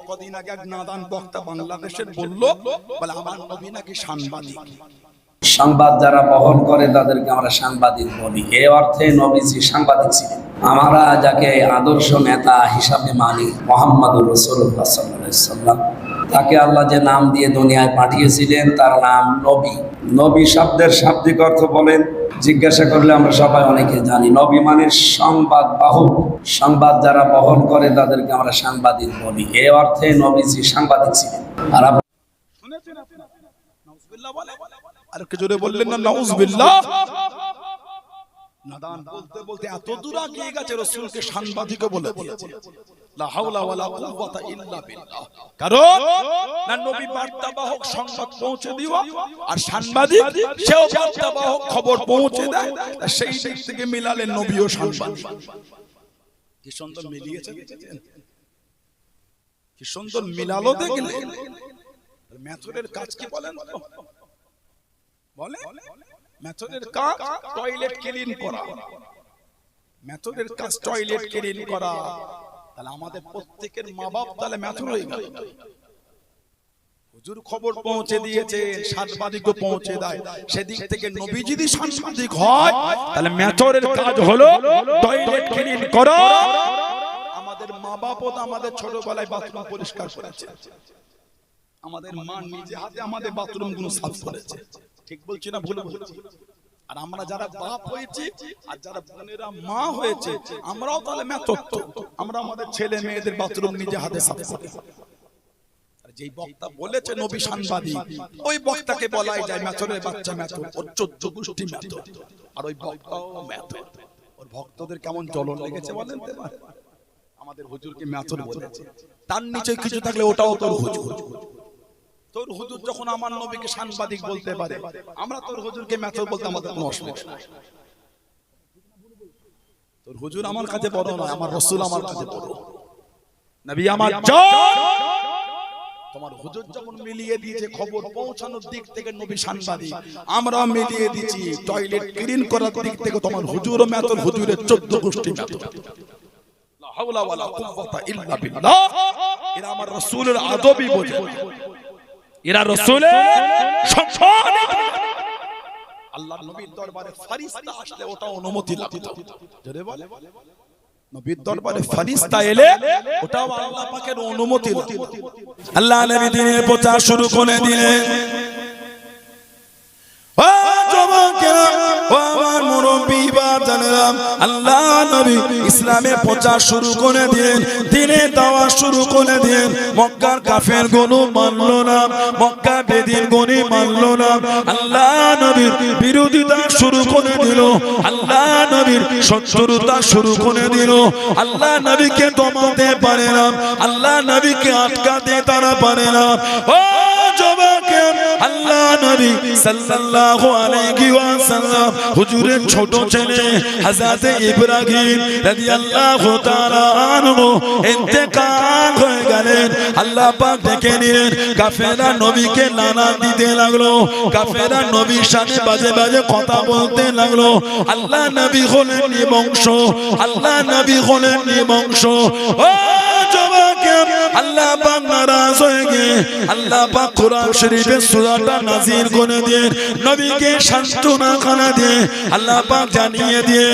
কদিন আগে এক নাদান বক্তা বাংলাদেশের বলল, বলে আমার নবী নাকি সাংবাদিক। সংবাদ যারা বহন করে তাদেরকে আমরা সাংবাদিক বলি। এই অর্থে নবীজি সাংবাদিক ছিলেন। আমরা যাকে আদর্শ নেতা হিসাবে মানি, মুহাম্মদুর রাসূলুল্লাহ সাল্লাল্লাহু আলাইহি ওয়াসাল্লাম, তাকে আল্লাহ যে নাম দিয়ে দুনিয়ায় পাঠিয়েছিলেন তার নাম নবী। নবী শব্দের শাব্দিক অর্থ বলেন, জিজ্ঞাসা করলে আমরা সবাই অনেকে জানি। নবী মানে সংবাদ বাহক, সংবাদ যারা বহন করে তাদেরকে আমরা সাংবাদিক বলি। এই অর্থে নবীজি সাংবাদিক ছিলেন। আর শুনেছেন আপনারা নাউজুবিল্লাহ বলে, আর কে জোরে বললেন না নাউজুবিল্লাহ। নাদান বলতে বলতে এত দূর এগিয়ে গেছে রাসূলকে সাংবাদিকও বলে দিয়েছে। লা হাওলা ওয়ালা কুওয়াতা ইল্লা বিল্লাহ। কারণ না নবী বার্তাবাহক সংবাদ পৌঁছে দিও, আর সাংবাদিক সেও বার্তাবাহক খবর পৌঁছে দেয়। সেই দিক থেকে মিলালেন নবী ও সাংবাদিক। কি সুন্দর মিলিয়েছে, কি সুন্দর মিলালো দেখলেন। মেথডের কাজ কি বলেন তো? বলে মেথডের কাজ টয়লেট ক্লিন করা। মেথডের কাজ টয়লেট ক্লিন করা। তাহলে আমাদের প্রত্যেকের মা বাপ তাহলে মেথড হয়ে গেল। হুজুর খবর পৌঁছে দিয়েছে, সাংবাদিকও পৌঁছে দেয়। সেদিক থেকে নবী যদি সাংবাদিক হয় তাহলে মেথডের কাজ হলো টয়লেট ক্লিন করা। আমাদের মা বাপও তো আমাদের ছোটবেলায় বাথরুম পরিষ্কার করেছে। আমাদের মা নিজে হাতে আমাদের বাথরুম গুলো সাফ করেছে। ঠিক বলছি না ভুল বলছি? আর আমরা যারা বাপ হয়েছি আর যারা বোনেরা মা হয়েছে, আমরাও তাহলে মেথড, আমরা আমাদের ছেলে মেয়েদের বাথরুম নিজে হাতে সাফ করি। আর যেই বক্তা বলেছে নবী সাংবাদিক, ওই বক্তাকে বলাই যায় মেথডের বাচ্চা মেথড, ওর 14 গোষ্ঠী মেথড। আর ওই বক্তাও মেথড। ওর ভক্তদের কেমন জ্বলন লেগেছে বলেন তো? আমাদের হুজুরকে মেথড বলেছে, তার নিচে কিছু থাকলে ওটাও তোর হুজুর। তোর হুজুর যখন আমার নবীকে সাংবাদিক বলতে পারে, আমরা তোর হুজুরকে মেথড বলতে আমাদের কোনো অসুবিধা নেই। তোর হুজুর আমার কাছে বড় নয়, আমার রাসূল আমার কাছে বড়। নবী আমার জান। তোমার হুজুর যখন মিলিয়ে দিয়েছে খবর পৌঁছানোর দিক থেকে নবী সাংবাদিক, আমরা মিলিয়ে দিয়েছি টয়লেট ক্লিন করার দিক থেকে তোমার হুজুরও মেথড, হুজুরের 14 গোষ্ঠী মেথড। লা হাওলা ওয়ালা কুওয়াতা ইল্লা বিল্লাহ। এরা আমার রাসূলের আদবই বোঝে, এরা রাসূলের সম্মান। আল্লাহর নবীর দরবারে ফেরেশতা আসলে ওটা অনুমতি লাগত। জোরে বলে, নবীর দরবারে ফেরেশতা এলে ওটাও আল্লাহ পাকের অনুমতি লাগত। আল্লাহ নবী দিনের প্রচার শুরু করে দিলেন। ও যুবকেরা, ও আমার মুরব্বি বাজানেরা, আল্লাহ নবী ইসলামের প্রচার শুরু করে দিলেন, দিনের দাওয়াত শুরু করে দিলেন। মক্কার কাফের গুলো মানলো না, মক্কা বেদিন গুলো মানলো না। আল্লাহ নবীর বিরোধিতা শুরু করে দিল, আল্লাহ নবীর শত্রুতা শুরু করে দিল। আল্লাহ নবীকে দমাতে পারে না, আল্লাহ নবীকে আটকাতে তারা পারে না। ও যুবকেরা, আল্লাহ নবী সাল্লাল্লাহু আলাইহি ওয়াসাল্লাম হুজুরের ছোট ছেলে হযরত ইব্রাহিম রাদিয়াল্লাহু তাআলা আনহু ইন্তেকাল হয়ে গেলেন। আল্লাহ পাক দেখে নিলেন, কাফেররা নবীকে লানা দিতে লাগলো, কাফেররা নবীর সাথে বাজে বাজে কথা বলতে লাগলো। আল্লাহ নবী হলেন নিবংশ, আল্লাহ নবী হলেন নিবংশ। ও যুবকেরা, আল্লাহ পাক নারাজ হয়ে গিয়ে আল্লাহ পাক কোরআন শরীফের সূরাটা নাযিল করে দিয়ে নবীকে সান্ত্বনা খানা দিয়ে আল্লাহ পাক জানিয়ে দিয়ে,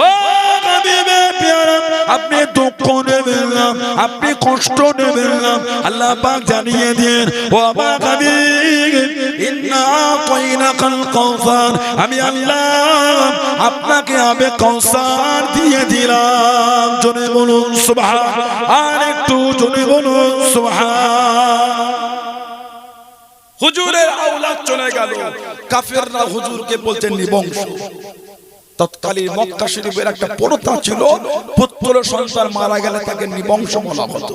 ও হাবিবে প্যারা, আপনি দুঃখ নেবেন না, আপনি কষ্ট নেবেন না। আল্লাহ পাক জানিয়ে দিয়ে, ও আমার হাবিব, ইন্না আতাইনাকাল কাউসার, আমি আল্লাহ আপনাকে আবে কাউসার দিয়ে দিলাম। জোরে বলুন সুবহান, আর একটু জোরে বলুন সুবহান। হুজুরের আওলাদ চলে গেল, কাফেররা হুজুরকে বলছেন নিবংশ। তৎকালীন মক্কা শরীফের একটা প্রথা ছিল, পুত্র সন্তান মারা গেলে তাকে নিবংশ বলা হতো।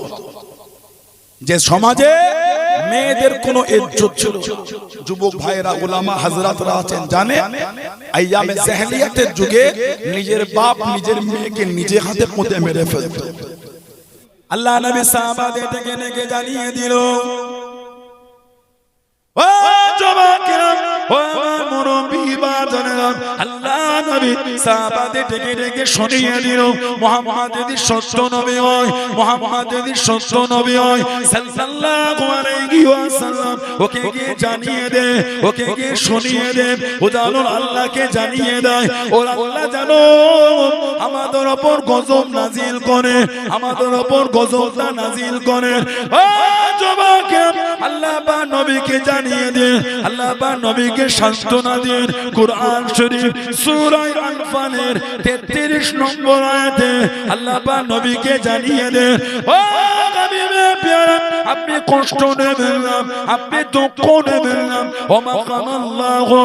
যে সমাজে মেয়েদের কোনো ইজ্জত ছিল, যুবক ভাইরা উলামা হযরতরা আছেন জানে, আইয়ামে জাহেলিয়াতের যুগে নিজের বাপ নিজের মেয়েকে নিজে হাতে পুঁতে মেরে ফেলত। আল্লাহ নবী সাহাবাদের ডেকে ডেকে জানিয়ে দিল, ও যুবকেরা, ও মুরব্বি বাজানেরা, আল্লাহ নবী সাহাবাদের ডেকে ডেকে শুনিয়ে দিল মুহাম্মদ যদি সত্য নবী হয়, মুহাম্মদ যদি সত্য নবী হয় সাল্লাল্লাহু আলাইহি ওয়াসাল্লাম ওকে গিয়ে জানিয়ে দে, ওকে গিয়ে শুনিয়ে দে, ও জানো আল্লাহকে জানিয়ে দেয় ও আল্লাহ জানো আমাদের উপর গজব নাজিল করে, আমাদের উপর গজবটা নাজিল করে। ও যুবক আল্লাহ বা নবীকে জানিয়ে দেন, আল্লাহ বা নবীকে সান্ত্বনা দেন। কুরআন শরীফ সূরা আনফালের 33 নম্বর আয়াতে আল্লাহ বা নবীকে জানিয়ে দেন ও হাবিবে প্যারা আপনি কষ্ট নেবেন না, আপনি দুঃখ নেবেন না। ওমা কানাল্লাহু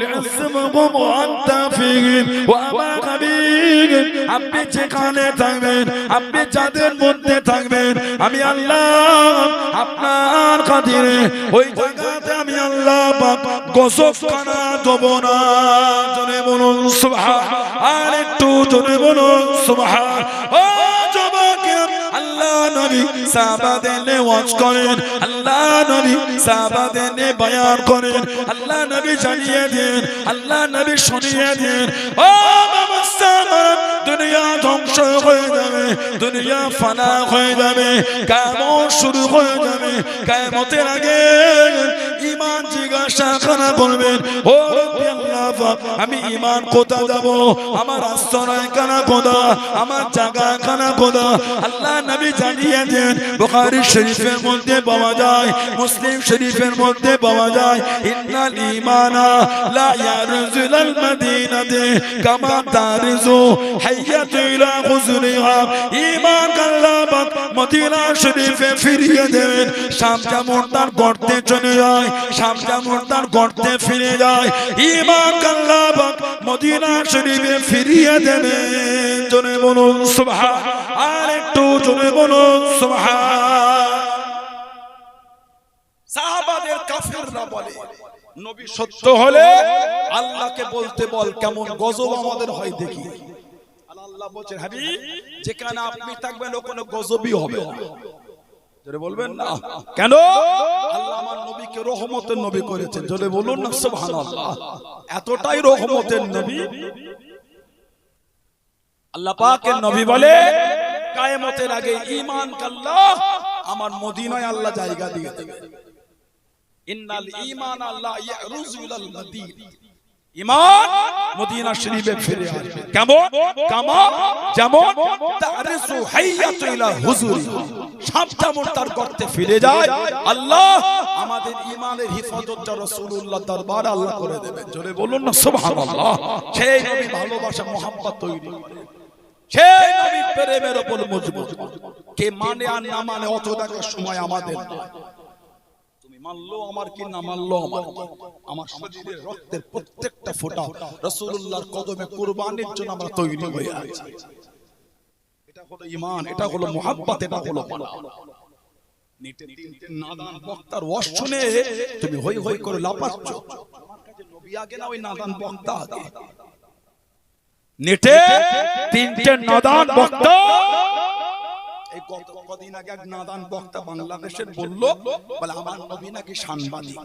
লিয়াসমাকুম ওয়া আনতা ফীহিম ওয়া মা হাবিব আপনি যেখানে থাকবেন, আপনি যাদের মধ্যে থাকবেন, আমি আল্লাহ আপনার খাতিরে ওই জায়গাতে আমি আল্লাহ পাক গজব খানা দেব না। জোরে বলুন সুবহান, আর একটু জোরে বলুন সুবহান। ও যুবক আল্লাহ নবী সাহাবাদের ওয়াজ করেন, আল্লাহ নবী সাহাবাদের বয়ান করেন, আল্লাহ নবী জানিয়ে দেন, আল্লাহ নবী শুনিয়ে দেন। ও মুসলমান দুনিয়া ধ্বংস হয়ে যাবে, দুনিয়া ফানা হয়ে যাবে, কিয়ামত শুরু হয়ে যাবে। কিয়ামতের আগে ঈমান জিজ্ঞাসা করা করবেন ও রব্বি আল্লাহ পাক আমি ঈমান কোথায় যাব, আমার আশ্রয় কানা কোথা, আমার জায়গা কানা কোথা। আল্লাহ নবী জানিয়ে দেন বুখারী শরীফের মধ্যে পাওয়া যায়, মুসলিম শরীফের মধ্যে পাওয়া যায় ইন্নাল ঈমানা লা ইয়ারজুল মাদিনাতে কামা তারজু হাইয়াতু ইলা হুজরিহা। ঈমান আল্লাহ পাক মদিনা শরীফে ফিরিয়ে দেন, শাম যেমন তার গর্তে চলে যায়, শাম যেমন তার গর্তে ফিরে যায়, ঈমান আল্লাহ পাক মদিনা শরীফে ফিরিয়ে দেন। জোরে বলুন সুবহান, আর একটু জোরে বলুন সুবহান। সাহাবাদের কাফেররা বলে নবী সত্য হলে আল্লাহকে বলতে বল কেমন গজব আমাদের হয় দেখি। আল্লাহ বলছেন হাবিব যেখানে আপনি থাকবেন ওখানে গজবই হবে না। জোরে বলবেন না কেন? আল্লাহ আমার নবীকে রহমতের নবী করেছেন। জোরে বলুন না সুবহানাল্লাহ। এতটাই রহমতের নবী আল্লাহ পাকের নবী বলে কিয়ামতের আগে ঈমান আল্লাহ আমার মদিনায় আল্লাহ জায়গা দিয়ে দেবে। ইন্নাল ঈমান আল্লাহ ইয়ারুজু ইলাল মাদিনা, ঈমান মদিনা শরীফে ফিরে আসবে কেমন কামা যেমন তারসু হাইয়াতু ইলা হুজুরি, সাপ যেমন তার গর্তে ফিরে যায় আল্লাহ আমাদের ঈমানের হিফাজতটা রাসূলুল্লাহ দরবারে আল্লাহ করে দেবেন। জোরে বলুন না সুবহানাল্লাহ। সেই নবী ভালোবাসা মোহাব্বত তৈরি, সেই নবীর প্রেমের উপর মজবুত। কে মানে আর না মানে অত দেখার সময় আমাদের নয়। তুমি মানলো আমার কি না মানলো আমার, আমার শরীরের রক্তের প্রত্যেকটা ফোঁটা রাসূলুল্লাহর কদমে কুরবানির জন্য আমরা তৈরি হয়ে আছি। এটা হলো ঈমান, এটা হলো মুহাব্বত, এটা হলো পালা। নিতে তিনটে নাদান বক্তার ওয়াজ শুনে তুমি হই হই করে লাপাচ্ছ। আমার কাছে নবী আগে না ওই নাদান বক্তা আগে? নেটে তিনটে নাদান বক্তা, এই কদিন আগে এক নাদান বক্তা বাংলাদেশের বলল বলে আমার নবী নাকি সাংবাদিক।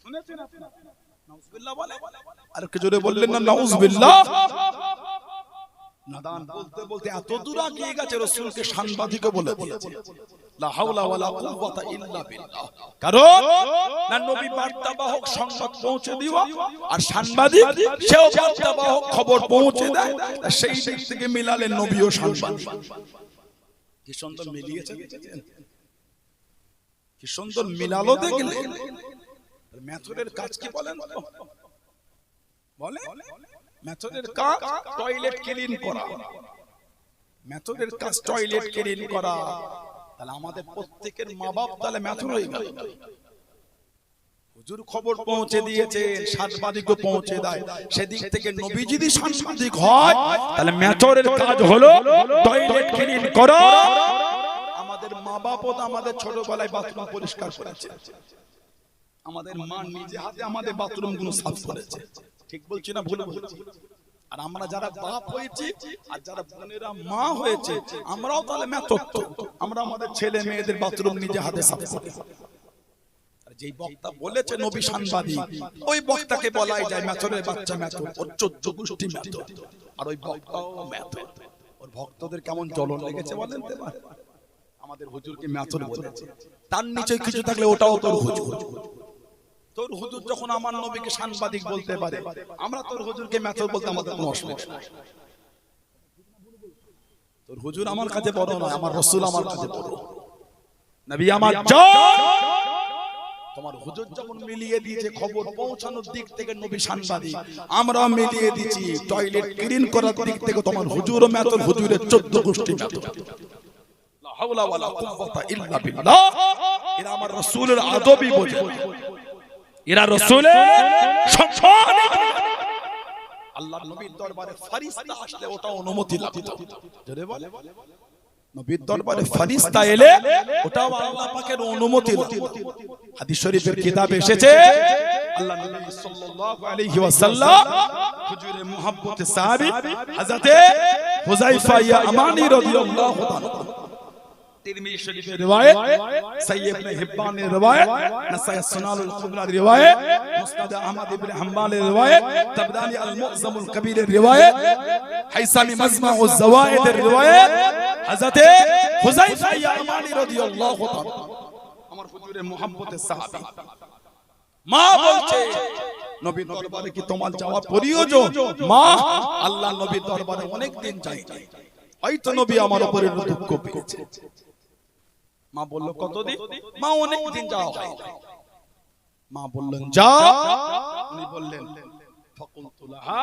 শুনেছেন আপনারা? নাউজুবিল্লাহ বলে, আর কে জোরে বললেন না নাউজুবিল্লাহ। নাদান বলতে বলতে এত দূর এগিয়ে গেছে রাসূলকে সাংবাদিকও বলে দিয়েছে। লা হাওলা ওয়ালা কুওয়াতা ইল্লা বিল্লাহ। কারণ না নবী বার্তাবাহক সংবাদ পৌঁছে দিওয়া, আর সাংবাদিক সেও বার্তাবাহক খবর পৌঁছে দেয়। সেই দিক থেকে মিলালেন নবী ও সাংবাদিক। কি সুন্দর মিলিয়েছে দেখেছেন, কি সুন্দর মিলালো দেখলেন। মেথডের কাজ কি বলেন তো? বলে মেথডের কাজ টয়লেট ক্লিন করা, মেথডের কাজ টয়লেট ক্লিন করা। তাহলে আমাদের প্রত্যেকের মা বাপ তাহলে মেথড হয়ে গেল। হুজুর খবর পৌঁছে দিয়েছে, সাংবাদিকও পৌঁছে দেয়। সেদিক থেকে নবী যদি সাংবাদিক হয় তাহলে মেথডের কাজ হলো টয়লেট ক্লিন করা। আমাদের মা বাপও তো আমাদের ছোটবেলায় বাথরুম পরিষ্কার করেছে, আমাদের মা নিজে হাতে আমাদের বাথরুম গুলো সাফ করেছে। ঠিক বলছি না ভুল বলছি? আর আমরা যারা বাপ হয়েছি আর যারা বোনেরা মা হয়েছে আমরাও তাহলে মেথড, আমরা আমাদের ছেলে মেয়েদের বাথরুম নিজে হাতে সাফ করি। যেই বক্তা বলেছে নবী সাংবাদিক, ওই বক্তাকে বলাই যায় মেথরের বাচ্চা মেথর, ওর 14 গোষ্ঠী মেথর, আর ওই বক্তাও মেথর। ওর ভক্তদের কেমন জ্বলন লেগেছে বলেন তো? আমাদের হুজুরকে মেথর বলেছে, তার নিচে কিছু থাকলে ওটাও তোর হুজুর। তোর হুজুর যখন আমার নবীকে সাংবাদিক বলতে পারে, আমরা তোর হুজুরকে মেথর বলতে আমাদের কোনো অসুবিধা নেই। তোর হুজুর আমার কাছে বড় নয়, আমার রাসূল আমার কাছে বড়। নবী আমার জান, তোমার হুজুর যখন মিলিয়ে দিয়েছে খবর পৌঁছানোর দিক থেকে নবী সাংবাদিক, আমরা মিলিয়ে দিয়েছি টয়লেট ক্লিন করার দিক থেকে তোমার হুজুরও মেথর, হুজুরের 14 গোষ্ঠী মেথর। লা হাওলা ওয়ালা কুওয়াতা ইল্লা বিল্লাহ। এরা আমার রাসূলের আদবই বোঝে, এরা রাসূলের সম্মান। আল্লাহর নবীর দরবারে ফেরেশতা আসলে ওটা অনুমতি লাগতো। জোরে বলে, নবীর দরবারে ফেরেশতা এলে ওটাও আল্লাহ পাকের অনুমতি লাগতো। হাদিস শরীফের কিতাবে এসেছে, আল্লাহ নবী সাল্লাল্লাহু আলাইহি ওয়াসাল্লাম হুজুরের মুহাব্বতে সাহাবী হযরতে হুযায়ফা ইয়ামানি রাদিয়াল্লাহু তাআলা, তিরমিজি শরীফের riwayat, সহিহ ইবনে হিব্বানের riwayat, নাসাঈ সুনানুল কুবরার riwayat, মুসনাদ আহমদ ইবনে হাম্বালের riwayat, তাবরানী আল মু'জামুল কবীরের riwayat, হাইসামি মাজমাউজ যাওয়ায়েদের riwayat, হযরতে হুযায়ফা ইয়ামানি রাদিয়াল্লাহু তাআলা আমার হুজুরের মুহাব্বতের সাহাবী। মা বলছে, নবীর দরবারে কি তোমার যাওয়া প্রয়োজন? মা, আল্লাহ নবীর দরবারে অনেক দিন যাই, হয়তো নবী আমার উপরে দুঃখ পেয়েছে। মা বলল কতদিন? মা অনেক দিন যাওয়া হয়। মা বললেন যা। উনি বললেন ফাকুলতু লাহা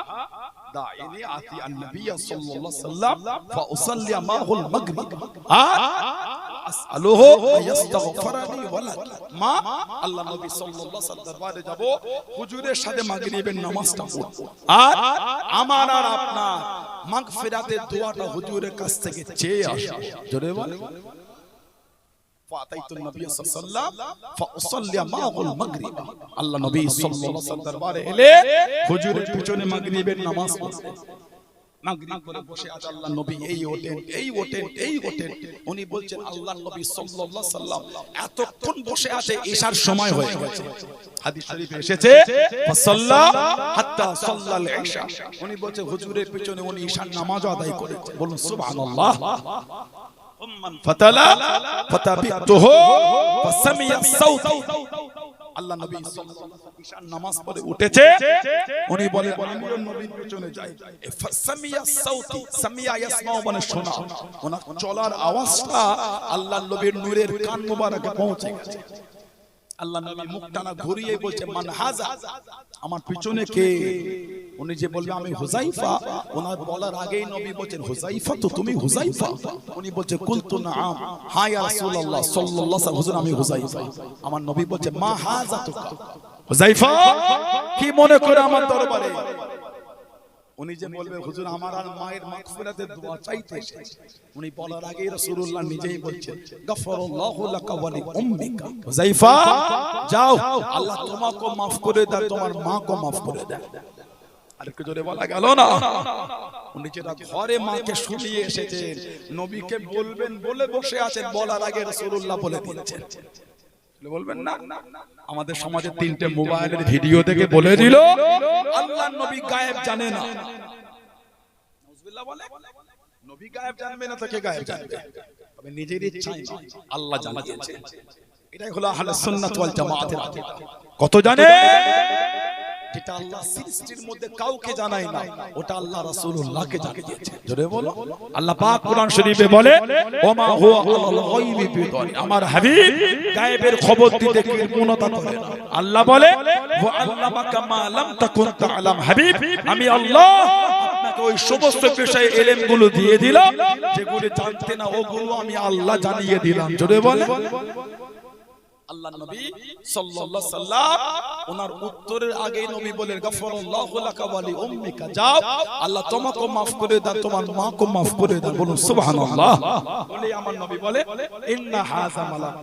দাইনি আতি আন-নবী সাল্লাল্লাহু আলাইহি ওয়াসাল্লাম ফাউসাল্লি মাহুল মাগরিব আসআলুহু আয়াস্তাগফিরানি ওয়ালা। মা, আল্লাহ নবী সাল্লাল্লাহু আলাইহি ওয়াসাল্লাম দরবারে যাব, হুজুরের সাথে মাগরিবের নামাজটা পড়ব, আর আমার আর আপনার মাগফিরাতের দোয়াটা হুজুরের কাছ থেকে চেয়ে আসব। জোরে বলে, ফাতাইতুন নবী সাল্লাল্লাহু আলাইহি ওয়াসাল্লাম ফাউসাল্লি মাহুল মাগরিব। আল্লাহ নবী সাল্লাল্লাহু আলাইহি ওয়াসাল্লাম দরবারে এলে হুজুরের পিছনে মাগরিবের নামাজ পড়তেন। মাগরিব করে বসে আছে আল্লাহ নবী, এই ওঠেন এই ওঠেন এই ওঠেন। উনি বলছেন আল্লাহ নবী সাল্লাল্লাহু আলাইহি ওয়াসাল্লাম এতক্ষণ বসে আছে, ঈশার সময় হয়ে গেছে। হাদিস শরীফে এসেছে ফাসাল্লা হাত্তা সাল্লাল ঈশা। উনি বলছে হুজুরের পিছনে উনি ঈশার নামাজ আদায় করেছে। বলুন সুবহানাল্লাহ। ফাতালা ফাতাবিতুহু ফাসামিয়া সাউতি। আল্লাহ নবী সাল্লাল্লাহু আলাইহি ওয়াসাল্লাম ঈশার নামাজ পড়ে উঠেছে, উনি বলে আমিও নবীর পিছনে যাই। ফাসামিয়া সাউতি, সামিয়া ইয়াসমাউ মানে শোনা, ওনার চলার আওয়াজটা আল্লাহ নবীর নূরের কান মোবারকে পৌঁছে গেছে। আল্লাহ নবী মুখটানা ঘুরিয়ে বলছে মান হাজা, আমার পিছনে কে? উনি যে বলবে আমি হুযায়ফা, ওনার বলার আগেই নবী বলেন হুযায়ফা, তো তুমি হুযায়ফা? উনি বলছে কুলতু নাআম, হ্যাঁ ইয়া রাসূলুল্লাহ সাল্লাল্লাহু আলাইহি ওয়াসাল্লাম, হুজুর আমি হুযায়ফা। আমার নবী বলছে মা হাজা তুকা, হুযায়ফা কি মনে করে আমার দরবারে? উনি যে বলবে হুজুর আমার আর মায়ের মাগফিরাতের দোয়া চাইতে এসেছে, উনি বলার আগেই রাসূলুল্লাহ নিজেই বলছেন গফরাল্লাহু লাকা ওয়া লি উম্মিকা, হুযায়ফা যাও, আল্লাহ তোমাকে maaf করে দেন, তোমার মাকে maaf করে দেন। আর একটু জোরে বলা গেল না? উনি যেটা ঘরে মাকে শুনিয়ে এসেছেন, নবীকে বলবেন বলে বসে আছেন, বলার আগে রাসূলুল্লাহ বলে দিয়েছেন। বলবেন না আমাদের সমাজে 3টে মোবাইলের ভিডিও দেখে বলে দিল আল্লাহর নবী গায়েব জানে না। নাউজুবিল্লাহ বলে, নবী গায়েব জানবে না তো কে গায়েব জানবে? তবে নিজের ইচ্ছাই নয়, আল্লাহ জানিয়েছে। এটাই হলো আহলে সুন্নাত ওয়াল জামাতের আকীদা। কত জানে? যেটা আল্লাহ সৃষ্টির মধ্যে কাউকে জানায় না, ওটা আল্লাহ রাসূলুল্লাহকে জানিয়ে দিয়েছেন। জোরে বলো, আল্লাহ পাক কোরআন শরীফে বলে ওমা হুয়া আলাল গায়বি বিদানি, আমার হাবিব গায়েবের খবর দিতে কৃপণতা করে না। আল্লাহ বলে ওয়া আল্লামাকা মা লাম তাকুন তা'লাম, হাবিব আমি আল্লাহ আপনাকে ওই সমস্ত বিষয়ে ইলমগুলো দিয়ে দিলাম যেগুলো জানতে না, ওগুলো আমি আল্লাহ জানিয়ে দিলাম। জোরে বলে, আল্লাহ নবী সাল্লাল্লাহু আলাইহি সাল্লাম ওনার উত্তরের আগে নবী বলেন গফরাল্লাহু লাকা ওয়া লি উম্মিকা, যাও আল্লাহ তোমাকে maaf করে দেন, তোমার মাকে maaf করে দেন। বলুন সুবহানাল্লাহ। বলে আমার নবী বলে ইন্না হাযা মালাক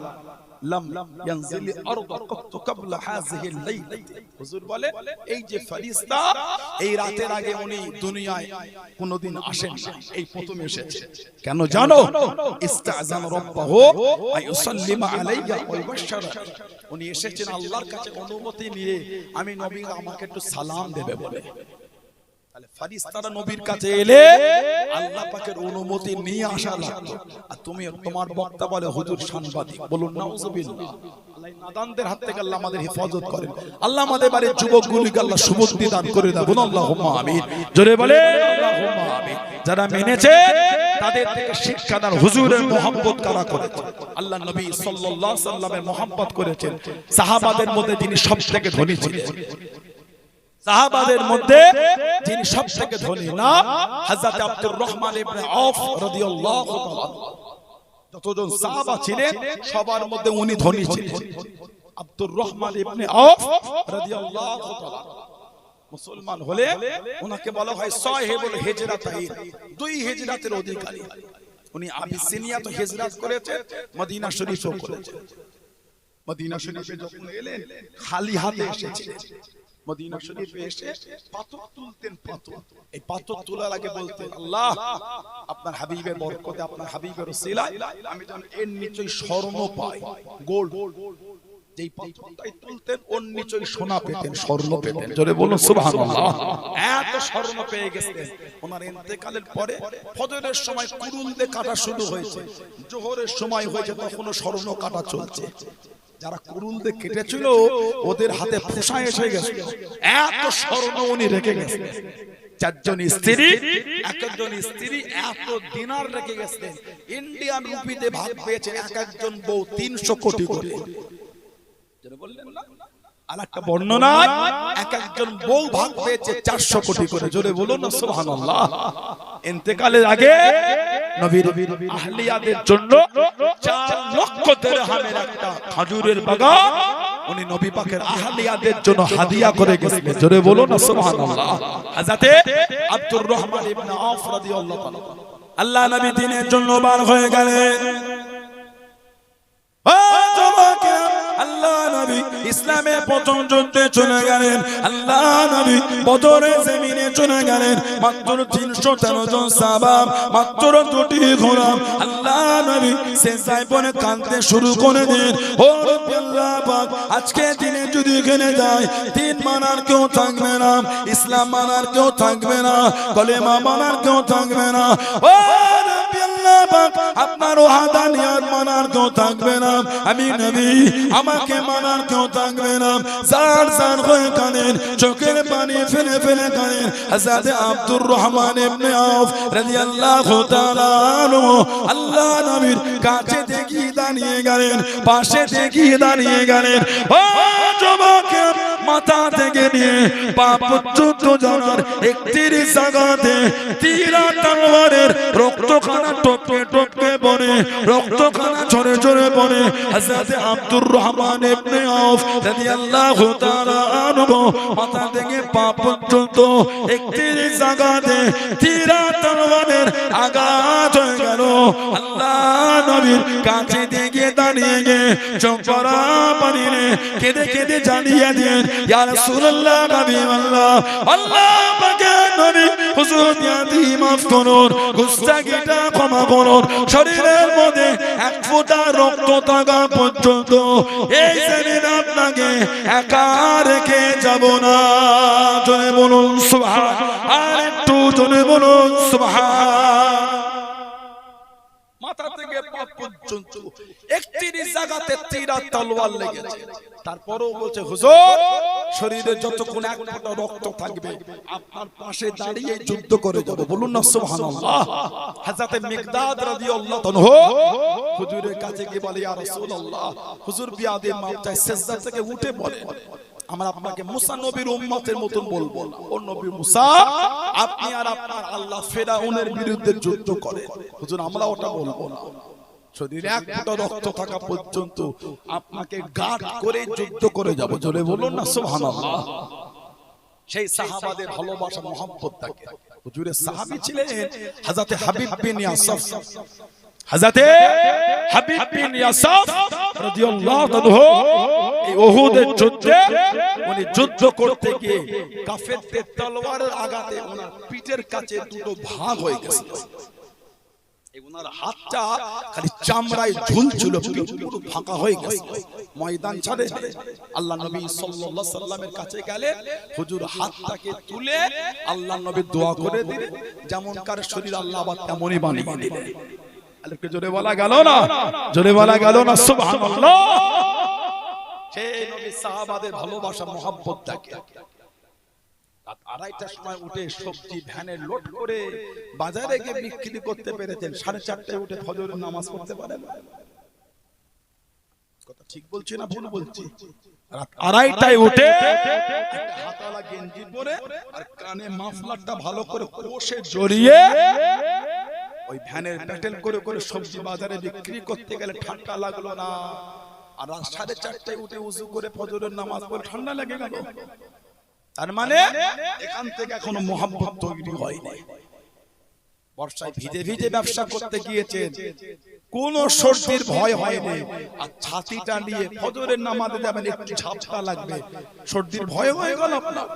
লাম ইয়ানজিল আরদ ক্বাত ক্বাবলা হাযিহি আল-লাইলা। হুজুর বলে এই যে ফেরেশতা এই রাতের আগে উনি দুনিয়ায় কোনদিন আসেন না, এই প্রথম এসেছে। কেন জানো? ইস্তাযান রাব্বাহু আইয়ুসাল্লিমা আলাইয়া ওয়া ইউবাশশিরা। উনি এসেছেন আল্লাহর কাছে অনুমতি নিয়ে, আমি নবী আমাকে একটু সালাম দেবে বলে। তাহলে ফেরেশতারা নবীর কাছে এলে আল্লাহ পাকের অনুমতি নিয়ে আসা লাগতো। আর তুমি তোমার বক্তা বলে হুজুর সাংবাদিক, বলুন নাউযুবিল্লাহ। আল্লাহ নাদানদের হাত থেকে আল্লাহ আমাদের হেফাজত করেন। আল্লাহ আমাদের বাড়ির যুবকগুলিকে আল্লাহ সুবুদ্ধি দান করে দেন, বলুন আল্লাহুম্মা আমিন। জোরে বলে আল্লাহুম্মা আমিন। যারা মেনেছে তাদের থেকে শিক্ষা দান, হুজুরের মহব্বত কারা করেছে? আল্লাহ নবী সাল্লাল্লাহু আলাইহি সাল্লামের মহব্বত করেছেন। সাহাবাদের মধ্যে যিনি সবথেকে ধনী ছিলেন, সাহাবাদের মধ্যে যিনি সবথেকে ধনী নাম হযরত আব্দুর রহমান ইবনে আওফ রাদিয়াল্লাহু তাআলা। যতজন সাহাবা ছিলেন সবার মধ্যে উনি ধনী ছিলেন। আব্দুর রহমান ইবনে আওফ রাদিয়াল্লাহু তাআলা মুসলমান হলে ওনাকে বলা হয় সাহেবুল হিজরাতাইন, দুই হিজরাতের অধিকারী। উনি আবিসিনিয়া তো হিজরত করেছেন, মদিনা শরীফও করেছেন। মদিনা শরীফে যখন এলেন খালি হাতে এসেছিলেন। মদিনা শরীফে এসে পাথর তুলতেন। পাথর, এই পাথর তোলার আগে বলতেন আল্লাহ আপনার হাবিবের বরকতে, আপনার হাবিবের ওসিলায় আমি যেন এর নিচেই স্বর্ণ পাই, গোল্ড। যেই পাথরটাই তুলতেন ওর নিচেই সোনা পেতেন, স্বর্ণ পেতেন। জোরে বলুন সুবহানাল্লাহ। এত স্বর্ণ পেয়ে গেছেন। ওনার ইন্তেকালের পরে ফজরের সময় কুরুল দিয়ে কাটা শুরু হয়েছে, জোহরের সময় হয়েছে তখনও স্বর্ণ কাটা চলছে। যারা কুরুল দিয়ে কেটেছিল ওদের হাতে ফোঁসা এসে গেছে, এত স্বর্ণ উনি রেখে গেছেন। চারজন স্ত্রী, একজন স্ত্রী এত দিনার রেখে গেছেন। ইন্ডিয়ান রুপিতে ভাগ পেয়েছে এক একজন বউ 300 কোটি করে। বললেন না? আরেকটা বর্ণনায় এক একজন বউ ভাগ পেয়েছে 400 কোটি করে। জোরে বলুন না সুবহানাল্লাহ। ইন্তেকালের আগে নবীর আহলিয়াদের জন্য 4 লক্ষ দিরহামের একটা খেজুরের বাগান উনি নবী পাকের আহলিয়াদের জন্য হাদিয়া করে গেছিলেন। জোরে বলুন না সুবহানাল্লাহ। হযরত আব্দুর রহমান ইবনে আওফ রাদিয়াল্লাহু তাআলা আল্লাহ নবী দিনের জন্য বার হয়ে গেলেন। আল্লাহ নবী ইসলামের প্রথম যুদ্ধে চলে গেলেন। আল্লাহ নবী বদরের জমিনে চলে গেলেন। মাত্র 313 জন সাহাবা, মাত্র 2টি ঘোড়া। আল্লাহ নবী সেজদায় পড়ে কাঁদতে শুরু করে দেন। ও রব্বি আল্লাহ পাক, আজকে দিনে যদি এখানে যায় দিন মানার কেউ থাকবে না, ইসলাম মানার কেউ থাকবে না, কলেমা মানার কেউ থাকবে না। ও রব্বি আল্লাহ পাক, আপনার ওয়াহদানিয়ত মানার কেউ থাকবে না। আমি নবী আমাকে মানার কেউ থাকবে না। জার জার হয়ে কাঁদেন, চোখের পানি ফেলে ফেলে কাঁদেন। হযরত আব্দুর রহমান ইবনে আওফ রাদিয়াল্লাহু তাআলা আনহু আল্লাহ নবীর কাছে দেখি দাঁড়িয়ে গেলেন, পাশে দেখি দাঁড়িয়ে গেলেন। ও যুবক, মাথা থেকে নিয়ে পা পর্যন্ত জানার 31 জায়গাতে তীর তলোয়ারের রক্তখানা টপকে টপকে পড়ে, রক্তখানা ঝরে ঝরে পড়ে। হযরত আব্দুর রহমান ইবনে আওফ রাদিয়াল্লাহু তাআলা আনহু মাথা থেকে পা পর্যন্ত 31 জায়গাতে তীর তলোয়ারের আঘাত হয়ে গেল। আল্লাহ নবীর কাছে দিয়ে দাঁড়িয়ে গিয়ে চোখরা পানিরে কেঁদে কেঁদে জানিয়ে দেন, ইয়া রাসূলুল্লাহ, হাবিবাল্লাহ, আল্লাহ পাকের নবী হুজুর ইয়াদি মাফ করুন, গুস্তাখিটা ক্ষমা করুন। শরীরের মধ্যে এক ফোঁটা রক্ত থাকা পর্যন্ত এই জমিন আপনাকে একা রেখে যাব না। জোরে বলুন সুবহান, আর একটু জোরে বলুন সুবহান। মাথা থেকে পা পর্যন্ত 31 জায়গাতে তীর তলোয়ার লেগেছে। তারপরেও বলছে হুজুর, শরীরে যতক্ষণ এক ফোঁটা রক্ত থাকবে আপনার পাশে দাঁড়িয়ে যুদ্ধ করে যাব। বলুন না সুবহানাল্লাহ। হযরত মিকদাদ রাদিয়াল্লাহু আনহু হুজুরের কাছে গিয়ে বলে, ইয়া রাসূলুল্লাহ, হুজুর বিয়াদে মাপ চাই। সিজদা থেকে উঠে বলে, আমরা আপনাকে মুসা নবীর উম্মতের মতন বলবো না। ও নবী মুসা, আপনি আর আপনার আল্লাহ ফেরাউনের বিরুদ্ধে যুদ্ধ করেন। হুজুর আমরা ওটা বলবো না। শরীরে এক ফোঁটা রক্ত থাকা পর্যন্ত আপনাকে গার্ড করে যুদ্ধ করে যাব। জোরে বলুন না সুবহানাল্লাহ। সেই সাহাবাদের ভালোবাসা মহব্বত থাকে। হুজুরের সাহাবী ছিলেন হযরত হাবিব বিন ইয়াসাফ। হযরত হাবিব বিন ইয়াসাফ রাদিয়াল্লাহু তাআলা এই উহুদের যুদ্ধে উনি যুদ্ধ করতে গিয়ে কাফেরদের তলোয়ারের আঘাতে ওনার পিঠের কাছে দুটো ভাগ হয়ে গেছে। ওনার হাতটা খালি চামড়ায় ঝুলছিল, পুরো ফাঁকা হয়ে গেছে। ময়দান ছাড়ে আল্লাহ নবী সাল্লাল্লাহু আলাইহি সাল্লামের কাছে গেলে হুজুর হাতটাকে তুলে আল্লাহ নবী দোয়া করে দিলেন, যেমন কার শরীর আল্লাহ আবার তেমনই বানিয়ে দিলেন। আলেকে জোরে বলা গেল না, জোরে বলা গেল না সুবহানাল্লাহ। সেই নবী সাহাবাদের ভালোবাসা মহব্বত দেখে রাত 2:30টার সময় উঠে সবজি ভ্যানে লোড করে বাজারে গিয়ে বিক্রি করতে পেরেছেন। 4:30টায় উঠে ফজরের নামাজ পড়তে পারেন। কথা ঠিক বলছি না ভুল বলছি? রাত 2:30টায় উঠে একটা হাতালা গেঞ্জি পরে আর কানে মাফলারটা ভালো করে কোষে জড়িয়ে ওই ভ্যানের প্যাটেল করে করে সবজি বাজারে বিক্রি করতে গেলে ঠান্ডা লাগলো না। আর রাত 4:30টায় উঠে ওযু করে ফজরের নামাজ পড়ে ঠান্ডা লেগে গেল। তার মানে এখান থেকে এখনো মোহাম্মত তৈরি হয়নি। বর্ষায় ভিজে ভিজে ব্যবসা করতে গিয়েছেন, কোন সর্দির ভয় হয়নি। আর ছাতিটা নিয়ে ফজরের নামাজে যাবেন, একটু ঝাপটা লাগবে, সর্দির ভয় হয়ে গেল আপনার।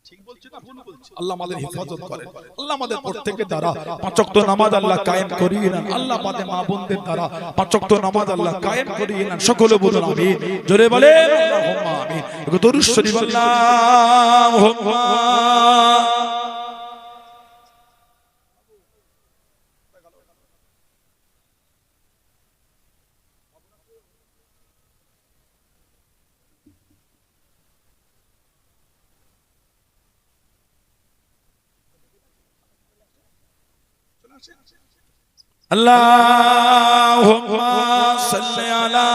ঠিক বলছি না ভুল বলছি? আল্লাহ আমাদের হেফাজত করেন। আল্লাহ আমাদের প্রত্যেকের দ্বারা 5 ওয়াক্ত নামাজ আল্লাহ কায়েম করিয়ে নেন। আল্লাহ আমাদের মা বোনদের দ্বারা 5 ওয়াক্ত নামাজ আল্লাহ কায়েম করিয়ে নেন। সকলে বলুন আমিন, জোরে বলেন আল্লাহুম্মা আমিন। দরুদ শরীফ আল্লাহুম্মা আল্লাহুম্মা সাল্লি আলা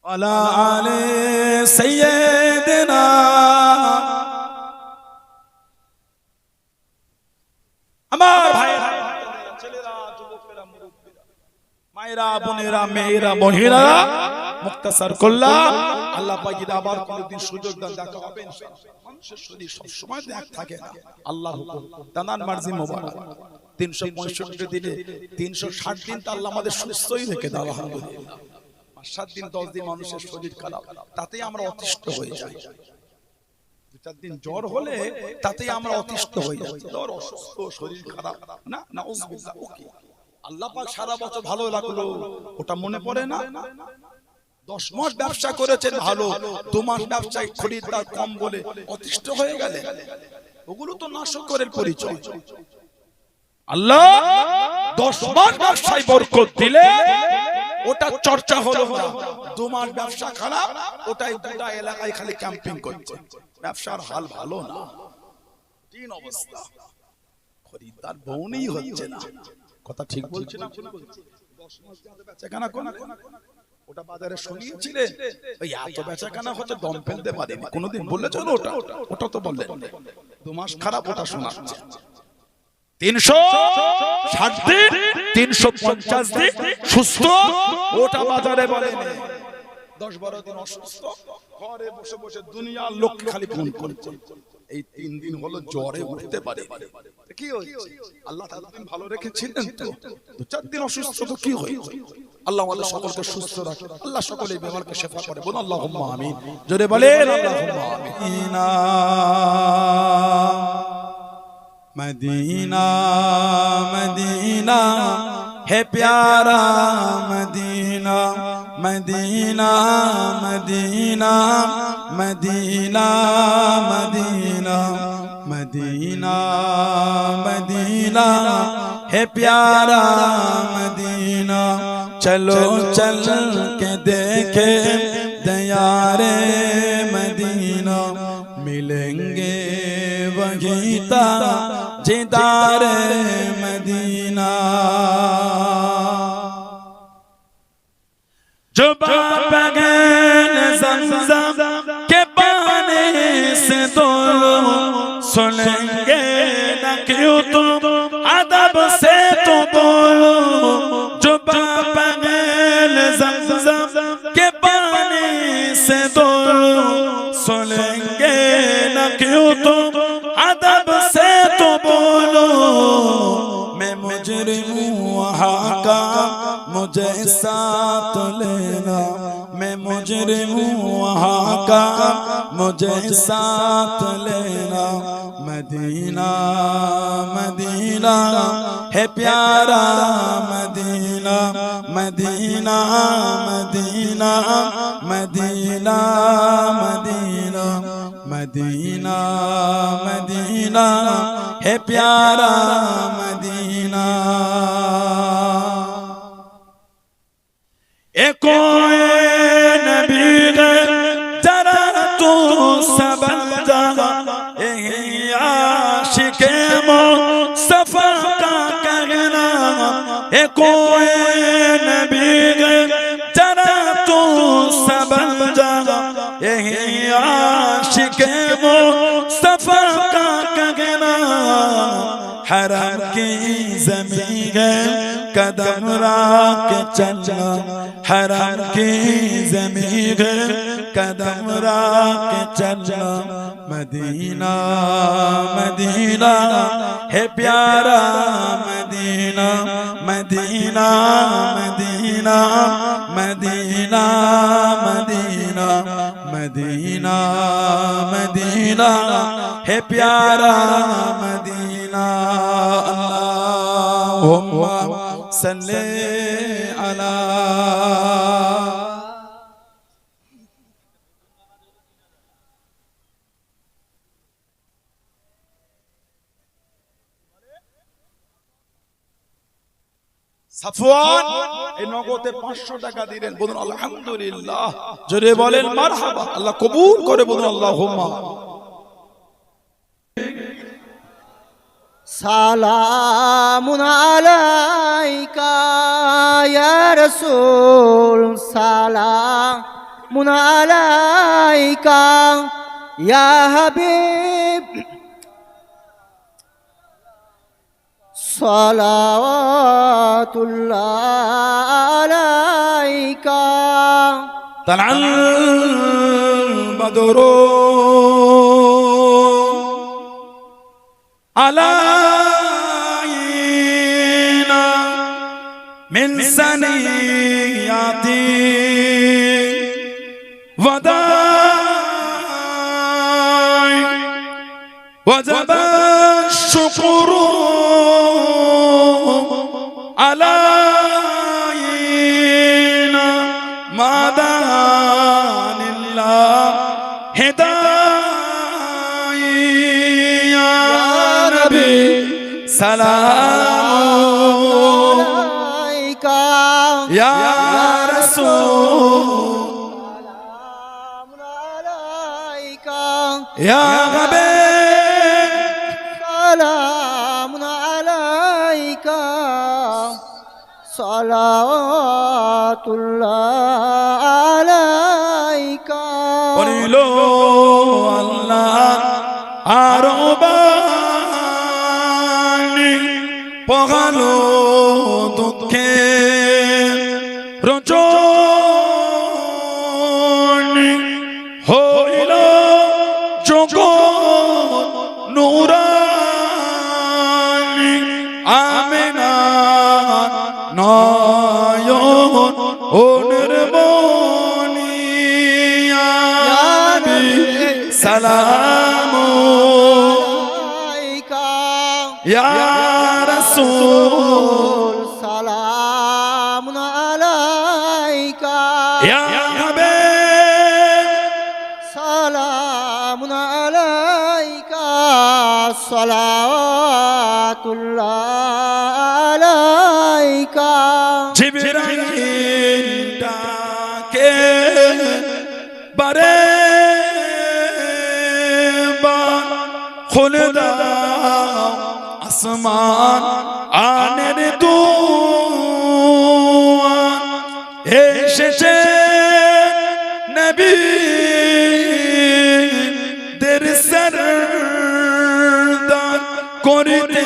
আলা আলি সাইয়্যিদিনা। আমার ভাইরা, ছেলেরা, যুবকেরা, মুরব্বিরা, মায়েরা, বোনেরা, মেয়েরা, মহিলারা, মুক্তাসার করলাম। আল্লাহ পাক যদি আবার কোনদিন সুযোগ দেন দেখা হবে ইনশাআল্লাহ। মানুষের শরীর সব সময় এক থাকে না, আল্লাহর হুকুম, তানান মার্জি মোবারক। 365 দিনে 360 দিন তো আল্লাহ আমাদের সুস্থই রেখে দাও আলহামদুলিল্লাহ। 5-7 দিন 10 দিন মানুষের শরীর খারাপ, তাতেই আমরা অতিষ্ঠ হয়ে যাই। 2-4 দিন জ্বর হলে তাতেই আমরা অতিষ্ঠ হয়ে যাই। জ্বর, অসুস্থ, শরীর খারাপ, না নাউযুবিল্লাহ। ওকে আল্লাহ পাক সারা বছর ভালো লাগলো, ওটা মনে পড়ে না? 10 মাস ব্যবসা করেছেন ভালো, 2 মাস ব্যবসায় খরিদ্দার কম বলে অতিষ্ঠ হয়ে গেলে, ওগুলো তো নাশকরের পরিচয়। আল্লাহ 10 মাস ব্যবসায় বরকত দিলে ওটা চর্চা হলো না। 2 মাস ব্যবসা খারাপ, ওটাই গোটা এলাকায় খালি ক্যাম্পিং করছে। ব্যবসার হাল ভালো না, তিন অবস্থা। খরিদ্দার বউনই হচ্ছে না। কথা ঠিক বলছি না? 10 মাস বেচাকেনা কোন ওটা বাজারে শুনিয়েছিলেন, ওই এত বেচাকেনা হচ্ছে দম ফেলতে পারেনি। কোনোদিন বলেছেন ওটা তো বললেন। 2 মাস খারাপ, ওটা শোনাচ্ছে। 360 দিন 350 দিন সুস্থ, ওটা বাজারে বলেন। 10-12 দিন অসুস্থ, ঘরে বসে বসে দুনিয়ার লোক খালি ফোন করছে। এই 3 দিন হলো জ্বরে উঠতে পারে। কি হয়েছে? আল্লাহ তাআলা দিন ভালো রেখেছিলেন তো, 2-4 দিন অসুস্থ তো কি হয়েছে? আল্লাহ আমাদের সকলকে সুস্থ রাখে। আল্লাহ সকলের বেমারকে শিফা করে। বলুন আল্লাহুম্মা আমিন, জোরে বলেন আল্লাহুম্মা আমিন। मदीना मदीना है प्यारा Medina, Medina Medina Medina Medina Medina Medina है प्यारा मदीना। चलो चल के देखे दयारे मदीना, मिलेंगे वहीं ताजेदारे मदीना। जो बगैर ज़मज़म के पानी से तो सुनेंगे न क्यों तुम अदब से तो बोलो। जो बगैर ज़मज़म के पानी से तो सुनेंगे न क्यों तुम अदब से तो बोलो। मुझे साथ लेना मैं मुजरिम हूँ वहाँ का मुझे साथ लेना मदीना मदीना है प्यारा Medina Medina Medina Medina Medina Medina Medina है प्यारा मदीना एको नबी जरा तू सबल जा आशिक़ मुस्तफ़ा का कहना एको नबी जरा तू सबल जा आशिक़ मुस्तफ़ा का कहना हरम की ज़मीन है कदम राख चलना हरम की ज़मीन है कदम राख चलना मदीना मदीना है प्यारा Medina Medina Medina Medina Medina Medina Medina है प्यारा मदीना अल्लाहुम्मा सल्ले अला সাফওয়ান এই নগদে 500 টাকা দিলেন বলুন আলহামদুলিল্লাহ জোরে বলেন মারহাবা আল্লাহ কবুল করে বলুন আল্লাহুম্মা সালামুন আলাইকা ইয়া রাসূল সালামুন আলাইকা ইয়া হাবিব সালাওয়াতুল্লাহ আলাইকা তালাল বদরু আলাইনা মিন সানিয়াতি ওয়াদাই ওয়াজাবা শুকরু আলাইনা মাদানিল্লাহ হিদায় ইয়া নবী সালাম আলাইকা ইয়া রাসূল সালামুন আলাইকা ইয়া হাবিব সালামুন আলাইকা সালাওয়াতুল্লাহ আলাইকা বলিল আল্লাহ আরবানি পগালো দুঃখে রজনী হইল জগৎ নূরানি আমিনা নয়ন ও নির্মণি ইয়া নবী সালাম আলাইকা ইয়া রাসূল সালামুন আলাইকা ইয়া হাবিব সালামুন আলাইকা সালাওয়াতুল্লাহ আলাইকা জিবরাইল ডাকে বারে বার খুলে দাও আসমান আনের দুয়ার এসেছে নবী দের সরদার করিতে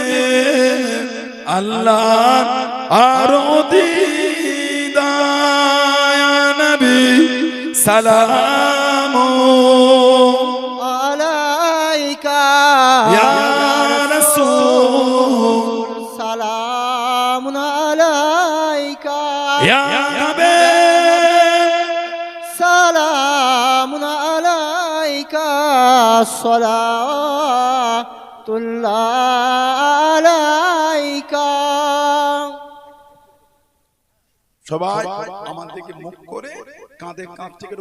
আল্লাহ আরো দিদায় নবী সালাম আলাইকা ইয়া রাসূল সালামুন আলাইকা ইয়া নবী সালামুন আলাইকা সালাতুল্লাহ আলাইকা। সবাই আমার দিকে মুখ করে কাঁধে কাঁধ থেকে